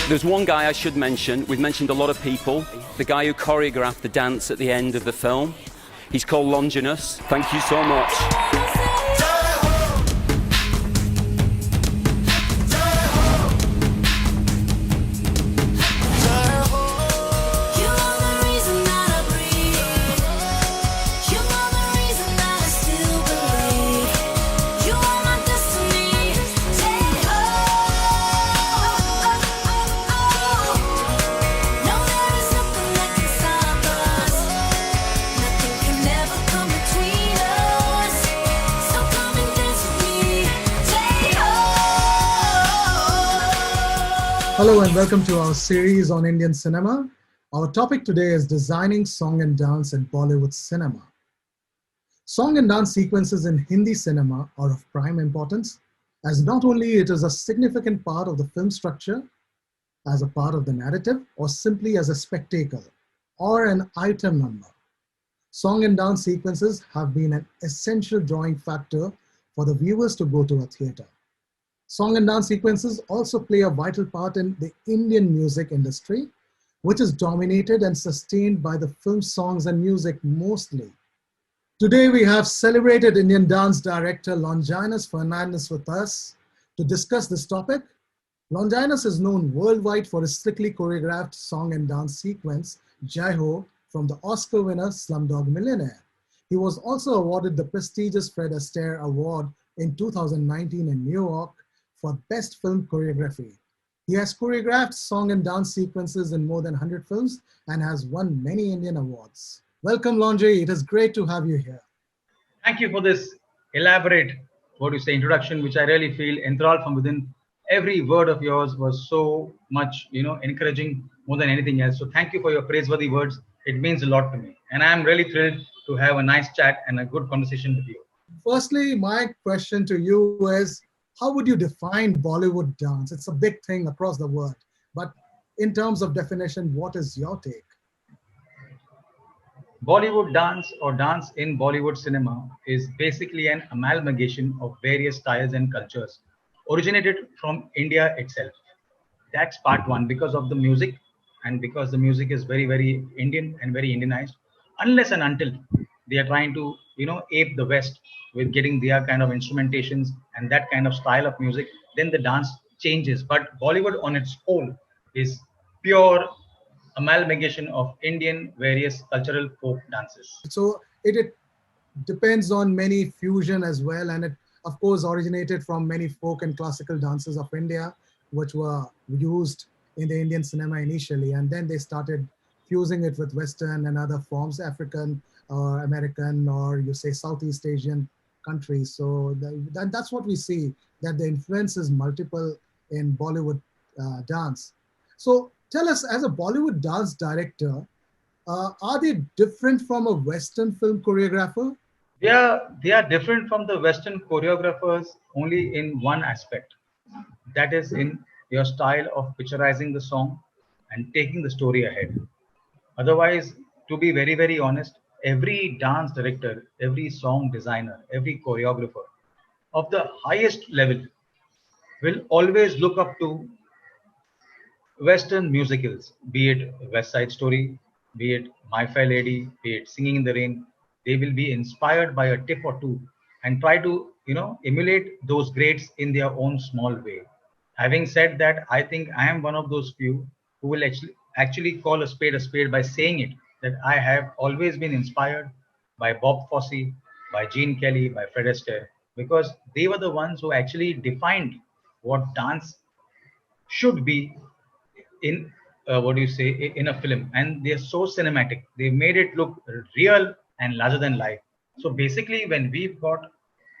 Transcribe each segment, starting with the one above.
There's one guy I should mention. We've mentioned a lot of people. The guy who choreographed the dance at the end of the film. He's called Longinus. Thank you so much. Hello and welcome to our series on Indian cinema. Our topic today is designing song and dance in Bollywood cinema. Song and dance sequences in Hindi cinema are of prime importance, as not only it is a significant part of the film structure, as a part of the narrative, or simply as a spectacle or an item number. Song and dance sequences have been an essential drawing factor for the viewers to go to a theater. Song and dance sequences also play a vital part in the Indian music industry, which is dominated and sustained by the film songs and music mostly. Today we have celebrated Indian dance director Longinus Fernandez with us to discuss this topic. Longinus is known worldwide for his strictly choreographed song and dance sequence, Jai Ho, from the Oscar winner Slumdog Millionaire. He was also awarded the prestigious Fred Astaire Award in 2019 in New York for Best Film Choreography. He has choreographed song and dance sequences in more than 100 films and has won many Indian awards. Welcome, Longy. It is great to have you here. Thank you for this elaborate, introduction, which I really feel enthralled from within. Every word of yours was so much, encouraging more than anything else. So thank you for your praiseworthy words. It means a lot to me. And I'm really thrilled to have a nice chat and a good conversation with you. Firstly, my question to you is, how would you define Bollywood dance? It's a big thing across the world, but in terms of definition, what is your take? Bollywood dance or dance in Bollywood cinema is basically an amalgamation of various styles and cultures originated from India itself. That's part one, because of the music and because the music is very, very Indian and very Indianized, unless and until they are trying to, ape the West with getting their kind of instrumentations and that kind of style of music, then the dance changes. But Bollywood on its whole is pure amalgamation of Indian various cultural folk dances. So it depends on many fusion as well, and it of course originated from many folk and classical dances of India, which were used in the Indian cinema initially, and then they started fusing it with Western and other forms, African or American, or you say Southeast Asian countries. So that's what we see, that the influence is multiple in Bollywood dance. So tell us, as a Bollywood dance director, are they different from a Western film choreographer? They are different from the Western choreographers only in one aspect. That is in your style of picturizing the song and taking the story ahead. Otherwise, to be very, very honest, every dance director, every song designer, every choreographer of the highest level will always look up to Western musicals, be it West Side Story, be it My Fair Lady, be it Singing in the Rain. They will be inspired by a tip or two and try to, emulate those greats in their own small way. Having said that, I think I am one of those few who will actually call a spade by saying it, that I have always been inspired by Bob Fosse, by Gene Kelly, by Fred Astaire, because they were the ones who actually defined what dance should be in in a film, and they're so cinematic. They made it look real and larger than life. So basically, when we've got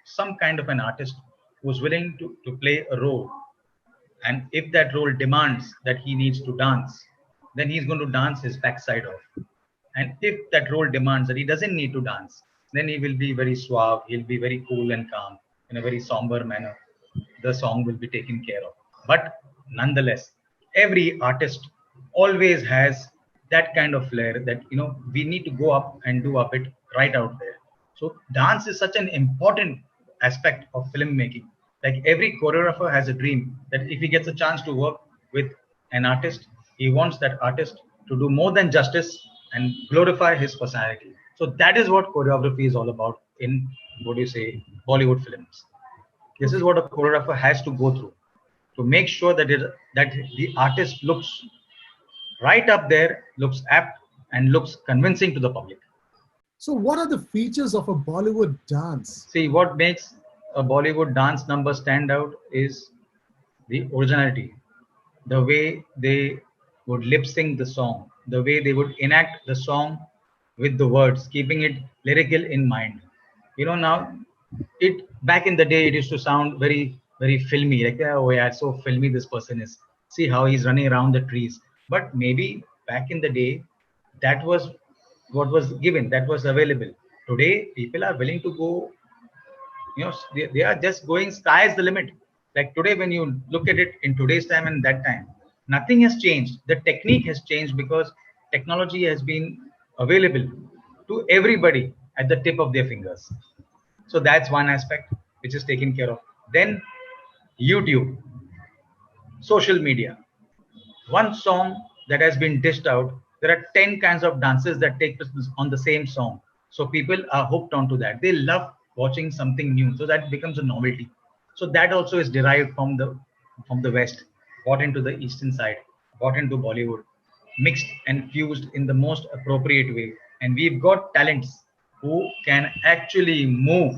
some kind of an artist who's willing to play a role, and if that role demands that he needs to dance, then he's going to dance his backside off. And if that role demands that he doesn't need to dance, then he will be very suave, he'll be very cool and calm in a very somber manner. The song will be taken care of. But nonetheless, every artist always has that kind of flair that we need to go up and do a bit right out there. So dance is such an important aspect of filmmaking. Like every choreographer has a dream that if he gets a chance to work with an artist, he wants that artist to do more than justice and glorify his personality. So that is what choreography is all about in, what do you say, Bollywood films. This is Okay. what a choreographer has to go through to make sure that the artist looks right up there, looks apt, and looks convincing to the public. So, what are the features of a Bollywood dance? See, what makes a Bollywood dance number stand out is the originality, the way they would lip sync the song, the way they would enact the song with the words, keeping it lyrical in mind. Now it back in the day it used to sound very, very filmy, like, oh yeah, so filmy this person is. See how he's running around the trees. But maybe back in the day, that was what was given, that was available. Today, people are willing to go, they are just going sky's the limit. Like today, when you look at it in today's time and that time, nothing has changed. The technique has changed because technology has been available to everybody at the tip of their fingers. So that's one aspect which is taken care of. Then YouTube, social media, one song that has been dished out, there are 10 kinds of dances that take place on the same song. So people are hooked onto that. They love watching something new. So that becomes a novelty. So that also is derived from the West, brought into the Eastern side, brought into Bollywood, mixed and fused in the most appropriate way. And we've got talents who can actually move.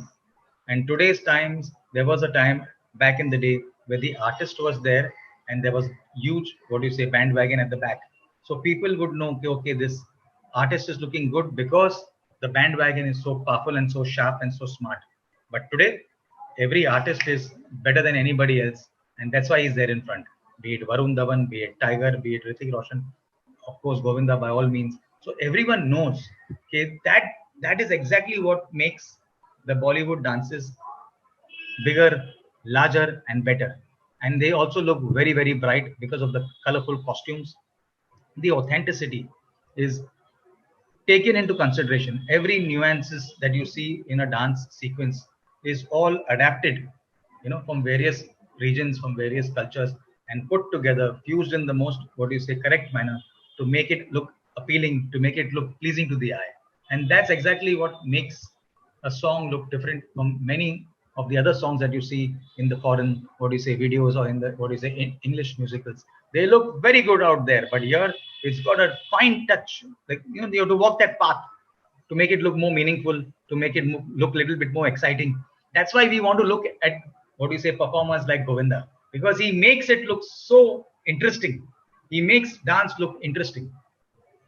And today's times, there was a time back in the day where the artist was there and there was huge, what do you say, bandwagon at the back. So people would know, okay, okay, this artist is looking good because the bandwagon is so powerful and so sharp and so smart. But today, every artist is better than anybody else, and that's why he's there in front. Be it Varun Dhawan, be it Tiger, be it Hrithik Roshan, of course Govinda by all means. So everyone knows, okay, that is exactly what makes the Bollywood dances bigger, larger, and better. And they also look very, very bright because of the colorful costumes. The authenticity is taken into consideration. Every nuances that you see in a dance sequence is all adapted, from various regions, from various cultures, and put together, fused in the most, what do you say, correct manner to make it look appealing, to make it look pleasing to the eye. And that's exactly what makes a song look different from many of the other songs that you see in the foreign, what do you say, videos, or in the, what do you say, in English musicals. They look very good out there, but here it's got a fine touch. Like, you have to walk that path to make it look more meaningful, to make it look a little bit more exciting. That's why we want to look at, what do you say, performers like Govinda, because he makes it look so interesting. He makes dance look interesting.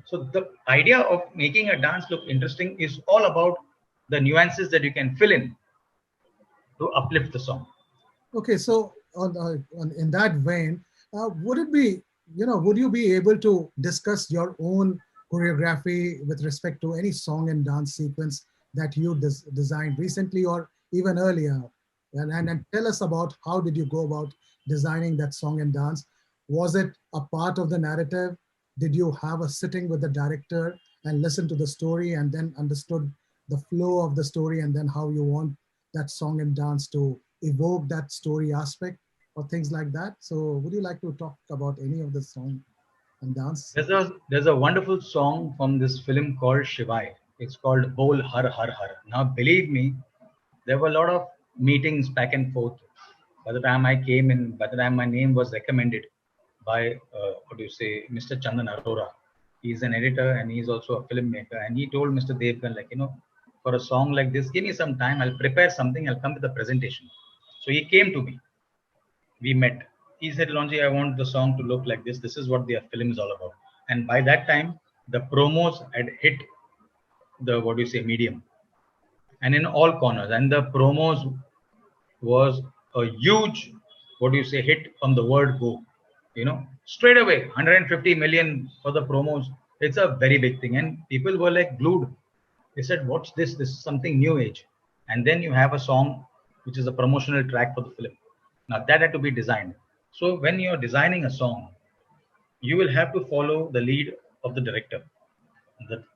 So the idea of making a dance look interesting is all about the nuances that you can fill in to uplift the song. Okay, so in that vein, would it be, would you be able to discuss your own choreography with respect to any song and dance sequence that you designed recently or even earlier? And tell us about how did you go about designing that song and dance? Was it a part of the narrative? Did you have a sitting with the director and listen to the story and then understood the flow of the story and then how you want that song and dance to evoke that story aspect or things like that? So would you like to talk about any of the song and dance? There's a wonderful song from this film called Shivai. It's called Bol Har Har Har. Now believe me, there were a lot of meetings back and forth. By the time I came in, by the time my name was recommended by, what do you say, Mr. Chandan Arora. He's an editor and he's also a filmmaker. And he told Mr. Devgan, like, for a song like this, give me some time. I'll prepare something. I'll come with a presentation. So he came to me. We met. He said, Lonji, I want the song to look like this. This is what the film is all about. And by that time, the promos had hit the, what do you say, medium. And in all corners. And the promos was a huge, what do you say, hit from the word go. Straight away, 150 million for the promos. It's a very big thing. And people were like glued. They said, what's this? This is something new age. And then you have a song, which is a promotional track for the film. Now that had to be designed. So when you're designing a song, you will have to follow the lead of the director.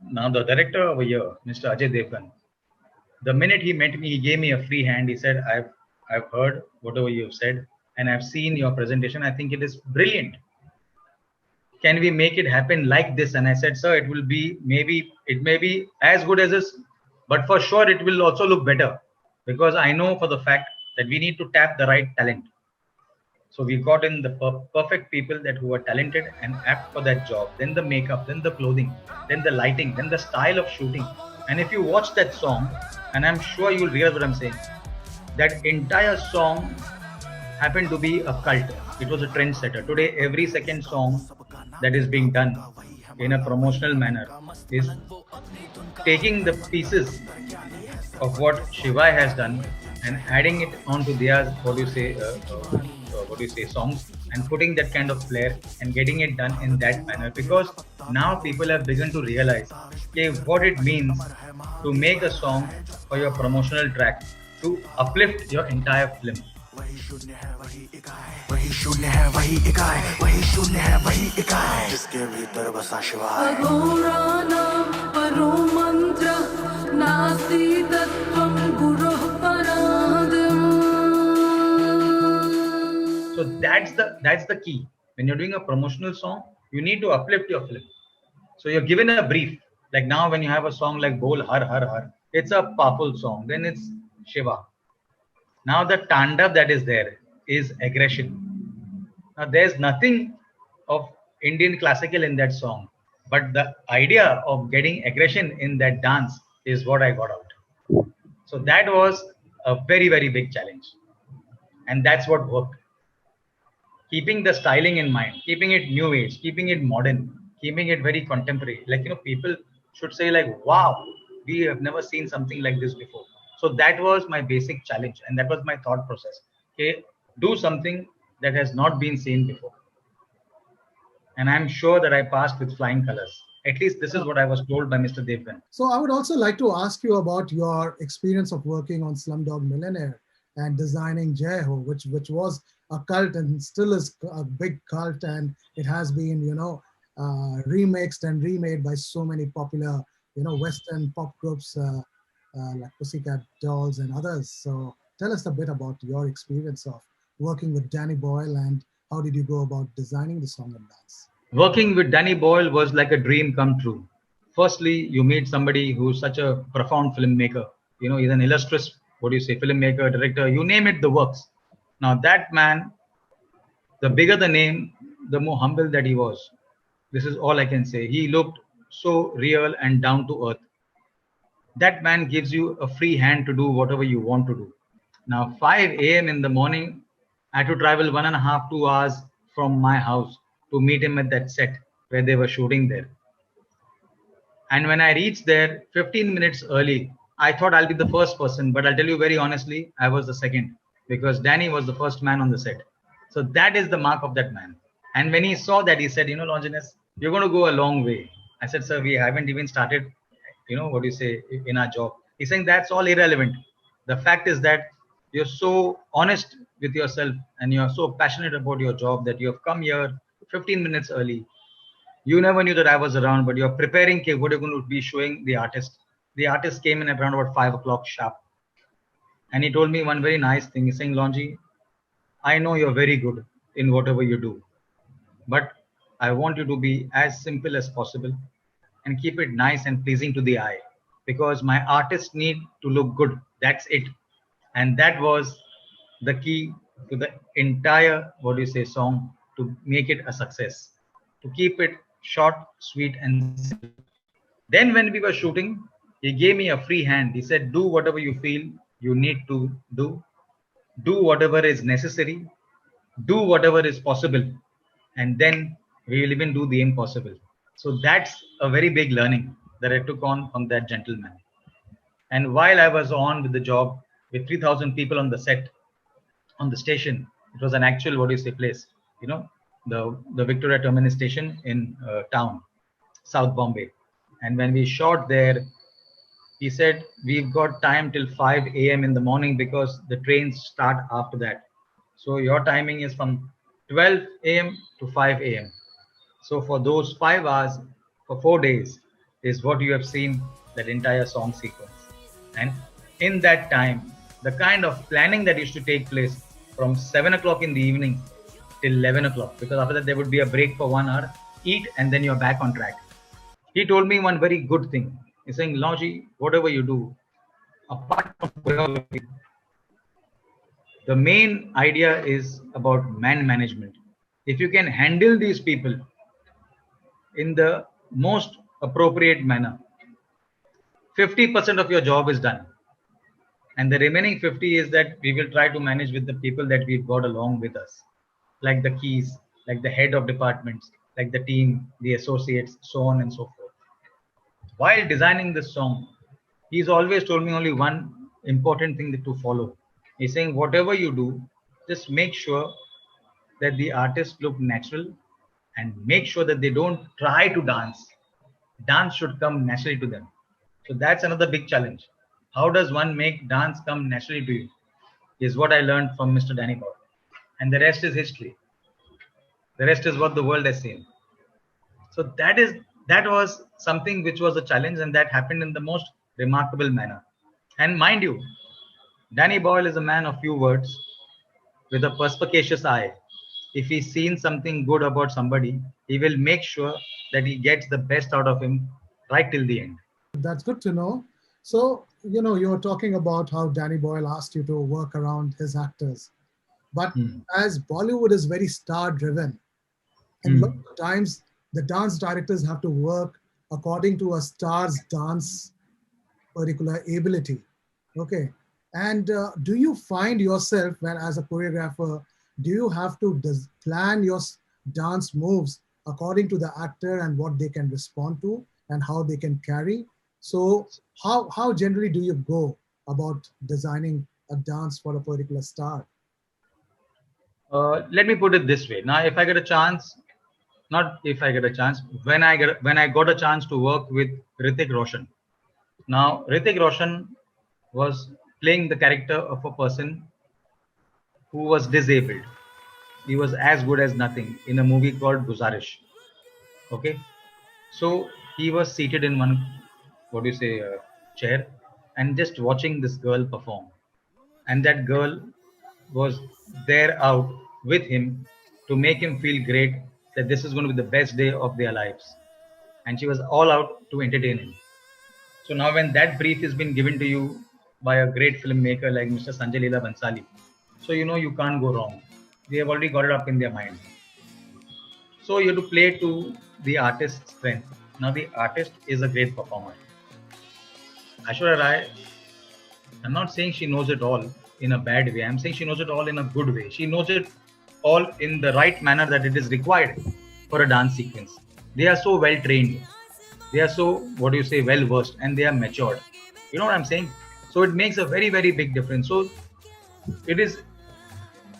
Now the director over here, Mr. Ajay Devgan, the minute he met me, he gave me a free hand. He said, I've heard whatever you've said and I've seen your presentation. I think it is brilliant. can we make it happen like this? And I said, sir, it will be it may be as good as this, but for sure it will also look better, because I know for the fact that we need to tap the right talent. So we got in the perfect people that who are talented and apt for that job. Then the makeup, then the clothing, then the lighting, then the style of shooting. And if you watch that song, and I'm sure you'll realize what I'm saying, that entire song happened to be a cult. It was a trendsetter. Today, every second song that is being done in a promotional manner is taking the pieces of what Shivai has done and adding it onto their songs, and putting that kind of flair and getting it done in that manner, because now people have begun to realize what it means to make a song for your promotional track to uplift your entire film. वही शून्य है वही इकाई, वही शून्य है वही इकाई, वही शून्य है वही इकाई, जिसके भीतर बसा शिवाय। अघोराणां परो मंत्र नास्ति तत्त्वं गुरोः परादिम्। So that's the key. When you're doing a promotional song, you need to uplift your film. So you're given a brief. Like now, when you have a song like Bol Har Har Har, it's a powerful song. Then it's Shiva. Now the tandav that is there is aggression. Now there's nothing of Indian classical in that song, but the idea of getting aggression in that dance is what I got out. So that was a very, very big challenge. And that's what worked. Keeping the styling in mind, keeping it new age, keeping it modern, keeping it very contemporary. Like, people should say like, wow, we have never seen something like this before. So that was my basic challenge, and that was my thought process. Okay, do something that has not been seen before. And I'm sure that I passed with flying colors. At least this is what I was told by Mr. Devgan. So I would also like to ask you about your experience of working on Slumdog Millionaire and designing Jai Ho, which was a cult and still is a big cult, and it has been, remixed and remade by so many popular, Western pop groups like Pussycat Dolls and others. So tell us a bit about your experience of working with Danny Boyle, and how did you go about designing the song and dance? Working with Danny Boyle was like a dream come true. Firstly, you meet somebody who's such a profound filmmaker. He's an illustrious, filmmaker, director, you name it, the works. Now that man, the bigger the name, the more humble that he was. This is all I can say. He looked so real and down to earth. That man gives you a free hand to do whatever you want to do. Now, 5 a.m. in the morning, I had to travel 1.5 to 2 hours from my house to meet him at that set where they were shooting there. And when I reached there 15 minutes early, I thought I'll be the first person, but I'll tell you very honestly, I was the second, because Danny was the first man on the set. So that is the mark of that man. And when he saw that, he said, Longinus, you're going to go a long way. I said, sir, we haven't even started in our job. He's saying that's all irrelevant. The fact is that you're so honest with yourself and you're so passionate about your job that you have come here 15 minutes early. You never knew that I was around, but you're preparing what you're going to be showing the artist. The artist came in at around about 5 o'clock sharp. And he told me one very nice thing. He's saying, Longy, I know you're very good in whatever you do, but I want you to be as simple as possible and keep it nice and pleasing to the eye, because my artists need to look good. That's it. And that was the key to the entire, song, to make it a success, to keep it short, sweet, and simple. Then when we were shooting, he gave me a free hand. He said, do whatever you feel you need to do whatever is necessary, do whatever is possible, and then we will even do the impossible. So that's a very big learning that I took on from that gentleman. And while I was on with the job with 3,000 people on the set, on the station, it was an actual, place, the Victoria Terminus station in town, South Bombay. And when we shot there, he said, we've got time till 5 a.m. in the morning because the trains start after that. So your timing is from 12 a.m. to 5 a.m. So for those 5 hours, for 4 days, is what you have seen that entire song sequence. And in that time, the kind of planning that used to take place from 7 o'clock in the evening till 11 o'clock, because after that there would be a break for 1 hour, eat, and then you're back on track. He told me one very good thing. He's saying, Longy, whatever you do, apart from choreography, the main idea is about man management. If you can handle these people in the most appropriate manner, 50% of your job is done. And the remaining 50 is that we will try to manage with the people that we've got along with us, like the keys, like the head of departments, like the team, the associates, so on and so forth. While designing this song, he's always told me only one important thing to follow. He's saying, whatever you do, just make sure that the artists look natural and make sure that they don't try to dance. Dance should come naturally to them. So that's another big challenge. How does one make dance come naturally to you? Is what I learned from Mr. Danny Boyle. And the rest is history. The rest is what the world has seen. So that was something which was a challenge, and that happened in the most remarkable manner. And mind you, Danny Boyle is a man of few words with a perspicacious eye. If he's seen something good about somebody, he will make sure that he gets the best out of him right till the end. That's good to know. So, you were talking about how Danny Boyle asked you to work around his actors. But as Bollywood is very star-driven, and a lot of times the dance directors have to work according to a star's dance particular ability. Okay. And do you find yourself, when as a choreographer, do you have to plan your dance moves according to the actor and what they can respond to and how they can carry? So how generally do you go about designing a dance for a particular star? Let me put it this way. Now, if I get a chance, not if I get a chance, when I got a chance to work with Hrithik Roshan. Now, Hrithik Roshan was playing the character of a person who was disabled. He was as good as nothing in a movie called Guzarish. Okay. So he was seated in one, chair, and just watching this girl perform. And that girl was there out with him to make him feel great that this is going to be the best day of their lives. And she was all out to entertain him. So now when that brief has been given to you by a great filmmaker like Mr. Sanjay Leela Bhansali, so you can't go wrong. They have already got it up in their mind. So you have to play to the artist's strength. Now the artist is a great performer. Aishwarya Rai, I'm not saying she knows it all in a bad way. I'm saying she knows it all in a good way. She knows it all in the right manner that it is required for a dance sequence. They are so well trained. They are so, well versed, and they are matured. You know what I'm saying? So it makes a very, very big difference. So it is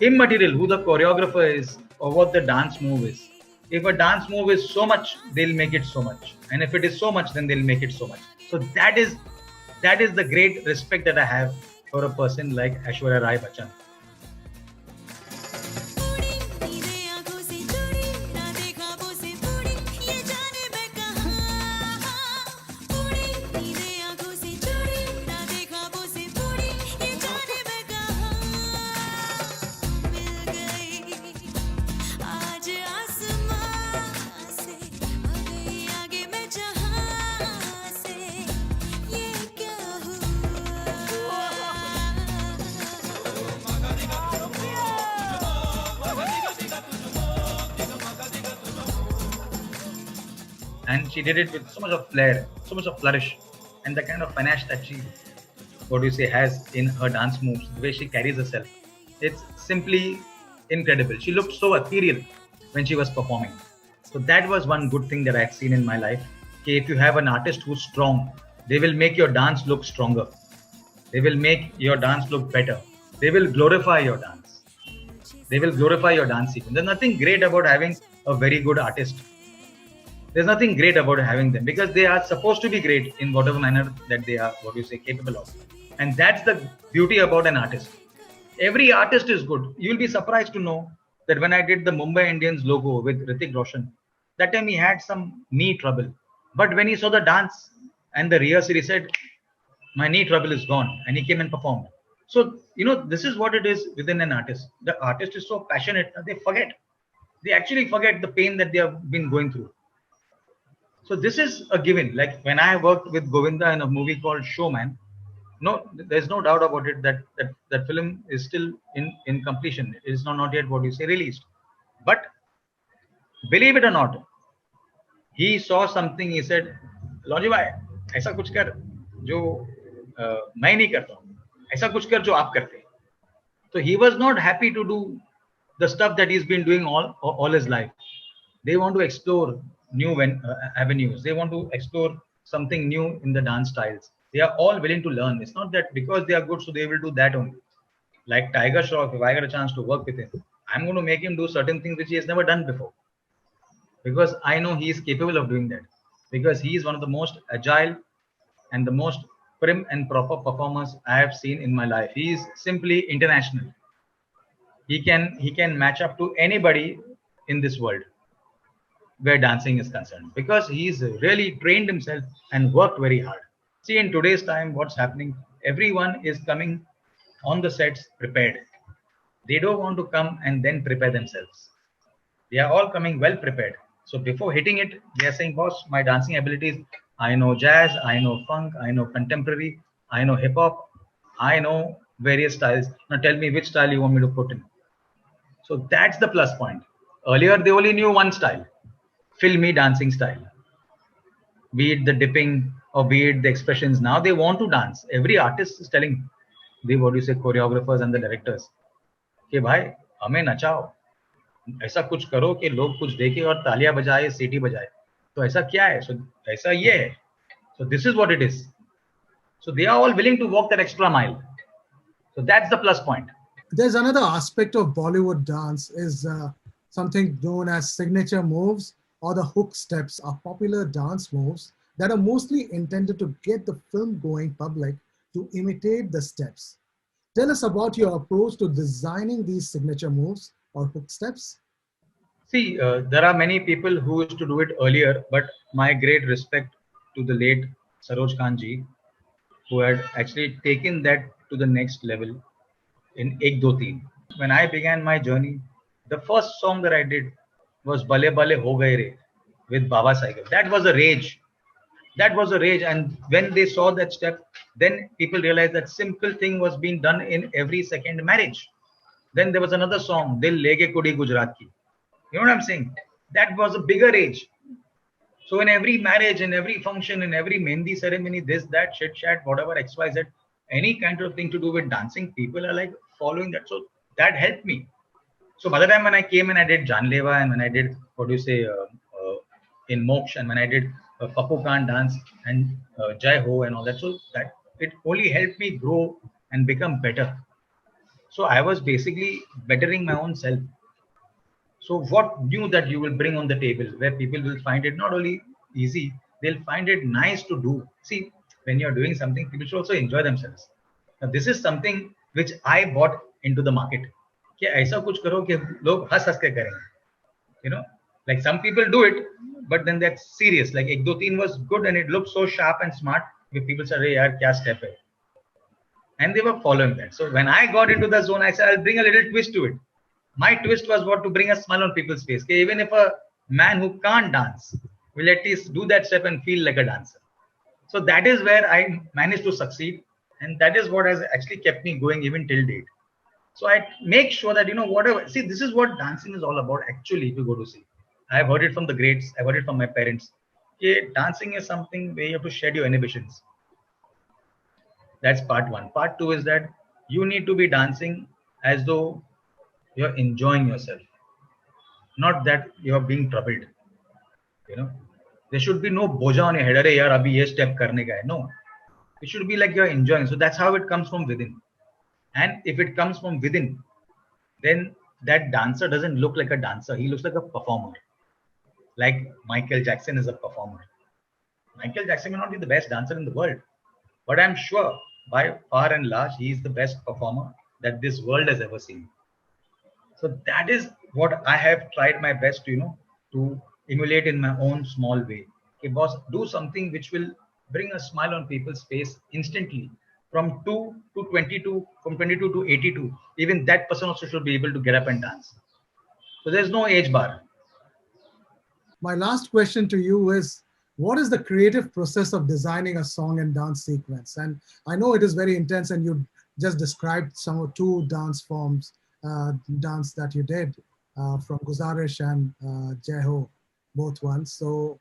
immaterial who the choreographer is or what the dance move is. If a dance move is so much, they'll make it so much. And if it is so much, then they'll make it so much. So that is the great respect that I have for a person like Aishwarya Rai Bachchan. And she did it with so much of flair, so much of flourish, and the kind of panache that she, has in her dance moves, the way she carries herself. It's simply incredible. She looked so ethereal when she was performing. So that was one good thing that I had seen in my life. Okay, if you have an artist who's strong, they will make your dance look stronger. They will make your dance look better. They will glorify your dance. They will glorify your dance sequence. There's nothing great about having a very good artist. There's nothing great about having them because they are supposed to be great in whatever manner that they are, capable of. And that's the beauty about an artist. Every artist is good. You'll be surprised to know that when I did the Mumbai Indians logo with Hrithik Roshan, that time he had some knee trouble. But when he saw the dance and the rehearsal, he said, my knee trouble is gone. And he came and performed. So, this is what it is within an artist. The artist is so passionate that they forget. They actually forget the pain that they have been going through. So this is a given. Like when I worked with Govinda in a movie called Showman, no, there's no doubt about it that film is still in completion. It is not yet what you say released. But believe it or not, he saw something. He said, "लॉन्जी भाई, ऐसा कुछ कर जो मैं नहीं करता हूँ. ऐसा कुछ कर जो आप करते हैं." So he was not happy to do the stuff that he's been doing all his life. They want to explore new avenues. They want to explore something new in the dance styles. They are all willing to learn. It's not that because they are good, so they will do that only. Like Tiger Shroff, if I get a chance to work with him, I'm going to make him do certain things which he has never done before. Because I know he is capable of doing that. Because he is one of the most agile and the most prim and proper performers I have seen in my life. He is simply international. He can match up to anybody in this world where dancing is concerned, because he's really trained himself and worked very hard. See, in today's time, what's happening? Everyone is coming on the sets prepared. They don't want to come and then prepare themselves. They are all coming well prepared. So before hitting it, they are saying, "Boss, my dancing abilities, I know jazz, I know funk, I know contemporary, I know hip hop, I know various styles. Now tell me which style you want me to put in." So that's the plus point. Earlier, they only knew one style, filmy dancing style, be it the dipping or be it the expressions. Now they want to dance. Every artist is telling, the what do you say, choreographers and the directors, कि भाई हमें नचाओ, ऐसा कुछ करो कि लोग कुछ देखे और तालियां बजाए, सीटी बजाए. तो ऐसा क्या है? So ऐसा ये है. So this is what it is. So they are all willing to walk that extra mile. So that's the plus point. There's another aspect of Bollywood dance is something known as signature moves, or the hook steps are popular dance moves that are mostly intended to get the film-going public to imitate the steps. Tell us about your approach to designing these signature moves or hook steps. See, there are many people who used to do it earlier, but my great respect to the late Saroj Khan ji, who had actually taken that to the next level in Ek Do Teen. When I began my journey, the first song that I did was Bale Bale Ho Gaye Re with Baba Saigal. That was a rage. That was a rage. And when they saw that step, then people realized that simple thing was being done in every second marriage. Then there was another song, Dil Lege Kudi Gujarat Ki. You know what I'm saying? That was a bigger rage. So in every marriage, in every function, in every Mehndi ceremony, this, that, shit, chat, whatever, XYZ, any kind of thing to do with dancing, people are like following that. So that helped me. So by the time when I came and I did Janleva, and when I did, what do you say, in Moksha, and when I did Papu Khan dance and Jai Ho and all that, so that it only helped me grow and become better. So I was basically bettering my own self. So what new that you will bring on the table where people will find it not only easy, they'll find it nice to do. See, when you're doing something, people should also enjoy themselves. Now, this is something which I bought into the market. कि ऐसा कुछ करो कि लोग हंस हंस के करेंगे. You know, like some people do it, but then that's serious. Like Ek Do Teen was good and it looked so sharp and smart. People said, "Hey, yaar, kya step hai?" And they were following that. So when I got into the zone, I said, I'll bring a little twist to it. My twist was what? To bring a smile on people's face. Okay, even if a man who can't dance will at least do that step and feel like a dancer. So that is where I managed to succeed. And that is what has actually kept me going even till date. So I make sure that, you know, whatever. See, this is what dancing is all about actually, if you go to see. I've heard it from the greats. I've heard it from my parents. Okay, dancing is something where you have to shed your inhibitions. That's part one. Part two is that you need to be dancing as though you're enjoying yourself, not that you're being troubled. You know, there should be no boja on your head. Arey yaar, abhi ye step karne ka hai. No, it should be like you're enjoying. So that's how it comes from within. And if it comes from within, then that dancer doesn't look like a dancer. He looks like a performer. Like Michael Jackson is a performer. Michael Jackson may not be the best dancer in the world, but I'm sure by far and large, he is the best performer that this world has ever seen. So that is what I have tried my best, you know, to emulate in my own small way. Okay, boss, do something which will bring a smile on people's face instantly. From 2 to 22, from 22 to 82, even that person also should be able to get up and dance. So there's no age bar. My last question to you is, what is the creative process of designing a song and dance sequence? And I know it is very intense, and you just described two dance forms, dance that you did from Guzarish and Jai Ho, both ones. So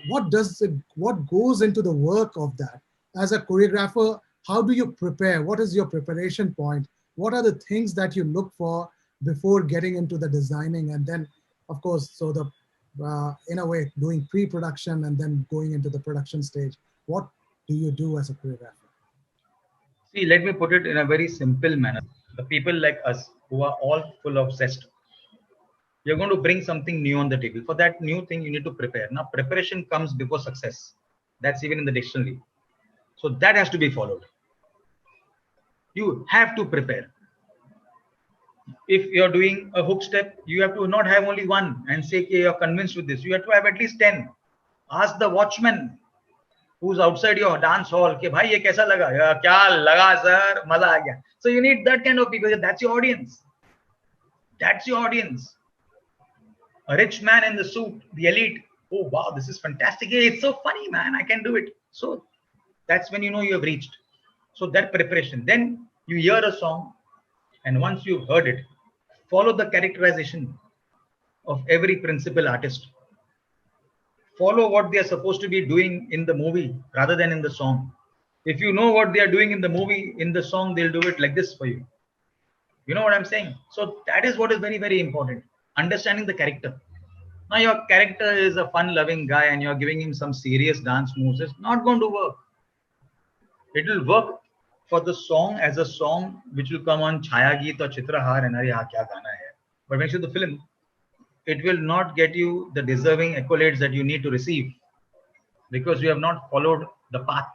what goes into the work of that? As a choreographer, how do you prepare? What is your preparation point? What are the things that you look for before getting into the designing? And then, of course, so the in a way, doing pre-production and then going into the production stage. What do you do as a choreographer? See, let me put it in a very simple manner. The people like us who are all full of zest, you're going to bring something new on the table. For that new thing, you need to prepare. Now, preparation comes before success. That's even in the dictionary. So that has to be followed. You have to prepare. If you're doing a hook step, you have to not have only one and say, okay, you're convinced with this. You have to have at least 10. Ask the watchman who's outside your dance hall, कि भाई ये कैसा लगा? या क्या लगा sir? मजा आ गया. So you need that kind of people. That's your audience. That's your audience. A rich man in the suit, the elite. Oh wow, this is fantastic. It's so funny, man. I can do it. So that's when you know you have reached. So that preparation. Then you hear a song, and once you've heard it, follow the characterization of every principal artist. Follow what they are supposed to be doing in the movie rather than in the song. If you know what they are doing in the movie, in the song, they'll do it like this for you. You know what I'm saying? So that is what is very, very important. Understanding the character. Now your character is a fun-loving guy and you're giving him some serious dance moves. It's not going to work. It will work for the song as a song which will come on Chhaya Geet or Chitrahar and Arey haan kya gana hai. But when you see the film, it will not get you the deserving accolades that you need to receive because you have not followed the path.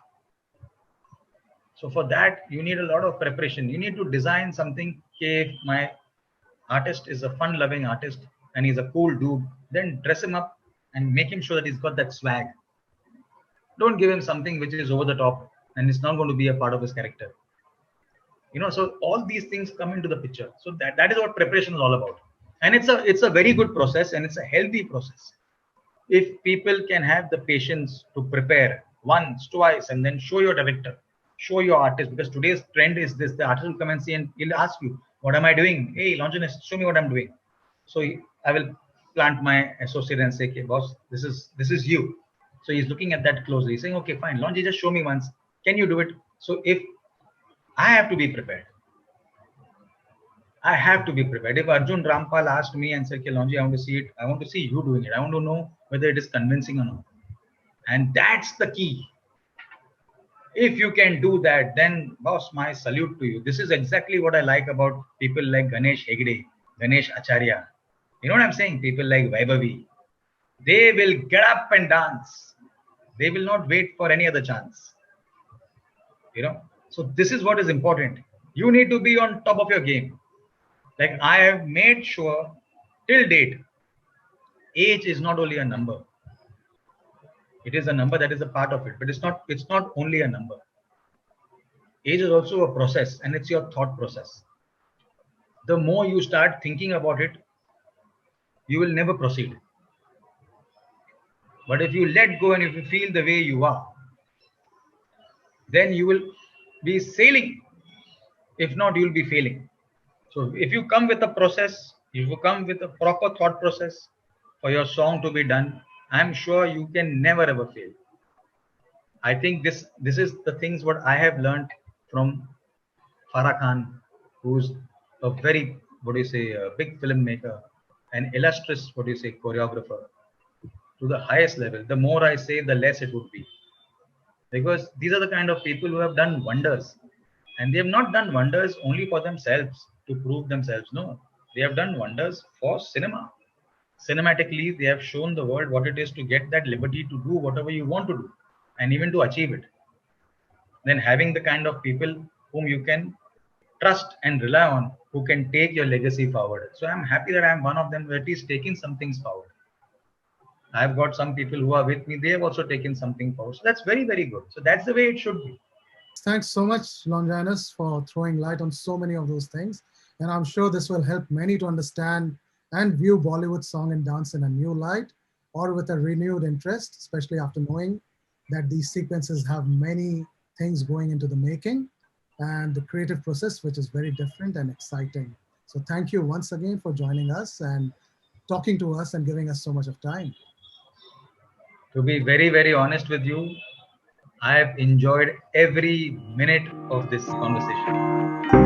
So for that, you need a lot of preparation. You need to design something. Okay, if my artist is a fun-loving artist and he's a cool dude, then dress him up and make him sure that he's got that swag. Don't give him something which is over the top and it's not going to be a part of his character. You know, so all these things come into the picture. So that is what preparation is all about. And it's a very good process and it's a healthy process. If people can have the patience to prepare once, twice, and then show your director, show your artist, because today's trend is this: the artist will come and see and he'll ask you, "What am I doing? Hey, Longinus, show me what I'm doing." So I will plant my associate and say, "Okay, boss, this is you." So he's looking at that closely, saying, "Okay, fine, Longi, just show me once. Can you do it?" So if I have to be prepared. I have to be prepared. If Arjun Rampal asked me and said, "Okay, Longi, I want to see it. I want to see you doing it. I want to know whether it is convincing or not." And that's the key. If you can do that, then boss, my salute to you. This is exactly what I like about people like Ganesh Hegde, Ganesh Acharya. You know what I'm saying? People like Vaibhavi. They will get up and dance. They will not wait for any other chance. You know? So this is what is important. You need to be on top of your game. Like I have made sure till date, age is not only a number. It is a number that is a part of it, but it's not only a number. Age is also a process, and it's your thought process. The more you start thinking about it, you will never proceed. But if you let go and if you feel the way you are, then you will be sailing. If not, you will be failing. So if you come with a process, if you come with a proper thought process for your song to be done, I'm sure you can never ever fail. I think this is the things what I have learned from Farah Khan, who's a very, a big filmmaker, an illustrious, choreographer to the highest level. The more I say, the less it would be. Because these are the kind of people who have done wonders. And they have not done wonders only for themselves, to prove themselves. No, they have done wonders for cinema. Cinematically, they have shown the world what it is to get that liberty to do whatever you want to do and even to achieve it. Then having the kind of people whom you can trust and rely on, who can take your legacy forward. So I'm happy that I'm one of them who at least taking some things forward. I've got some people who are with me. They have also taken something forward. So that's very, very good. So that's the way it should be. Thanks so much, Longinus, for throwing light on so many of those things. And I'm sure this will help many to understand and view Bollywood song and dance in a new light. or with a renewed interest, especially after knowing that these sequences have many things going into the making and the creative process, which is very different and exciting. So thank you once again for joining us and talking to us and giving us so much of time. To be very, very honest with you, I have enjoyed every minute of this conversation.